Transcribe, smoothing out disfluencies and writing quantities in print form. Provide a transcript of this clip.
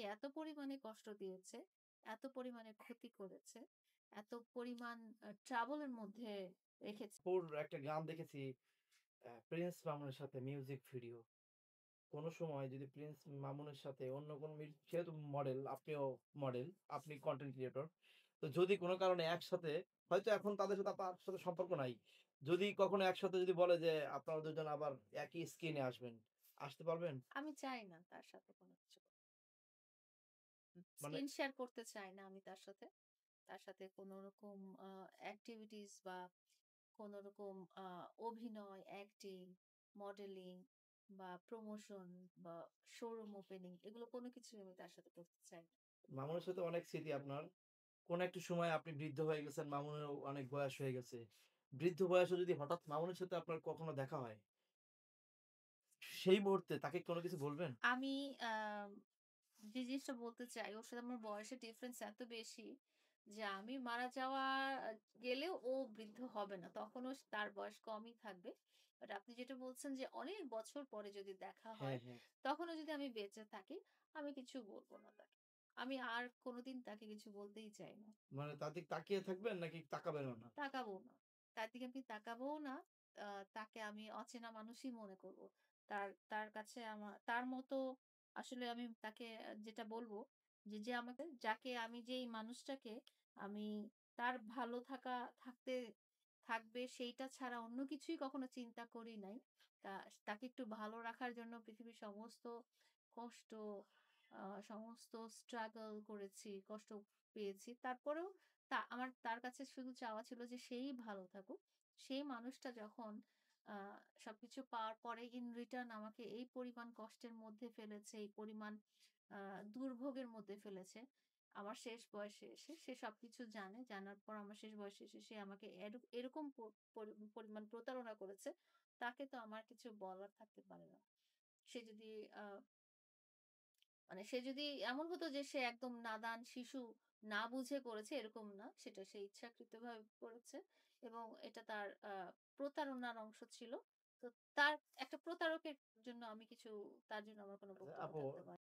এত পরিমাণে কষ্ট দিয়েছে, এত পরিমাণে ক্ষতি করেছে, এত পরিমাণ ট্রাবল এর মধ্যে রেখেছে। ওর একটা গান দেখেছি প্রিন্স মামুনের সাথে মিউজিক ভিডিও। কোন সময় যদি প্রিন্স মামুনের সাথে অন্য কোন যেহেতু মডেল, আপনিও মডেল, আপনি কনটেন্ট ক্রিয়েটর। তো যদি কোন কারণে একসাথে হয়তো এখন তাদের সাথে আপনার সাথে সম্পর্ক নাই। যদি কখনো একসাথে যদি বলে যে আপনারা ২ জন আবার একই স্ক্রিনে আসবেন, আসতে পারবেন? আমি চাই না তার সাথে কোন কিছু মানে স্ক্রিন শেয়ার করতে চাই না আমি তার সাথে। তার সাথে কোন রকম আ এক্টিভিটিস বা কোন রকম অভিনয়, অ্যাক্টিং, মডেলিং বা প্রমোশন বা শোরুম ওপেনিং এগুলো কোন কিছুই আমি তার সাথে করতে চাই না। মামুনের সাথে অনেক স্মৃতি আপনার। কোন একটা সময় আপনি বৃদ্ধ হয়ে গেছেন, মামুনেরও অনেক বয়স হয়ে গেছে। বৃদ্ধ বয়সে যদি হঠাৎ মামুনের সাথে আপনার কখনো দেখা হয়, সেই মুহূর্তে তাকে কোন কিছু বলবেন? আমি আ যে জিনিসটা বলতে চাই, ওর সাথে আমার বয়সের ডিফারেন্স এত বেশি যে আমি মারা যাওয়া গেলেও ও বৃদ্ধ হবে না। তখনও তার বয়স কমই থাকবে। বাট আপনি যেটা বলছেন যে অনেক বছর পরে যদি দেখা হ্যাঁ, হয়, হ্যাঁ। তখনও যদি আমি বেঁচে থাকি, আমি কিছু বলব না তাকে। আমি আর কোনদিন তাকে কিছু বলতেই চাই না। মানে তার দিকে তাকিয়ে থাকবেন নাকি তাকাবেনও না? তাকাবো না। তার দিকে আমি তাকাবোও না। আ তাকে আমি অচেনা মানুষই মনে করব। তার কাছে তার মতো আসলে আমি তাকে যেটা বলব যে আমাকে যাকে আমি যেই মানুষটাকে আমি তার ভালো থাকতে থাকবে সেইটা ছাড়া অন্য কিছুই কখনো চিন্তা করি নাই। তা তাকে একটু ভালো রাখার জন্য পৃথিবীর সমস্ত কষ্ট, আ সমস্ত স্ট্রাগল করেছি, কষ্ট পেয়েছি। তারপরেও আমার তার কাছে শুধু চাওয়া ছিল যে সেই ভালো থাকুক। সেই মানুষটা যখন আ সবকিছু পাওয়ার পরে ইন রিটার্ন আমাকে এই পরিমাণ কষ্টের মধ্যে ফেলেছে, এই পরিমাণ আ দুর্ভোগের মধ্যে ফেলেছে। আমার শেষ বয়সে এসে সে সবকিছু জানে। জানার পর আমার শেষ বয়সে এসে সে আমাকে এরকম পরিমাণ প্রতারণা করেছে, তাকে তো আমার কিছু বলার থাকতে পারে না। সে যদি আ মানে সে যদি এমন হতো যে সে একদম নাদান শিশু, না বুঝে করেছে এরকম না। সেটা সে ইচ্ছাকৃতভাবে করেছে এবং এটা তার প্রতারণার অংশ ছিল। তো তার একটা প্রতারকের জন্য আমি কিছু তার জন্য আমার কোন বক্তব্য আপু থাকতে পারে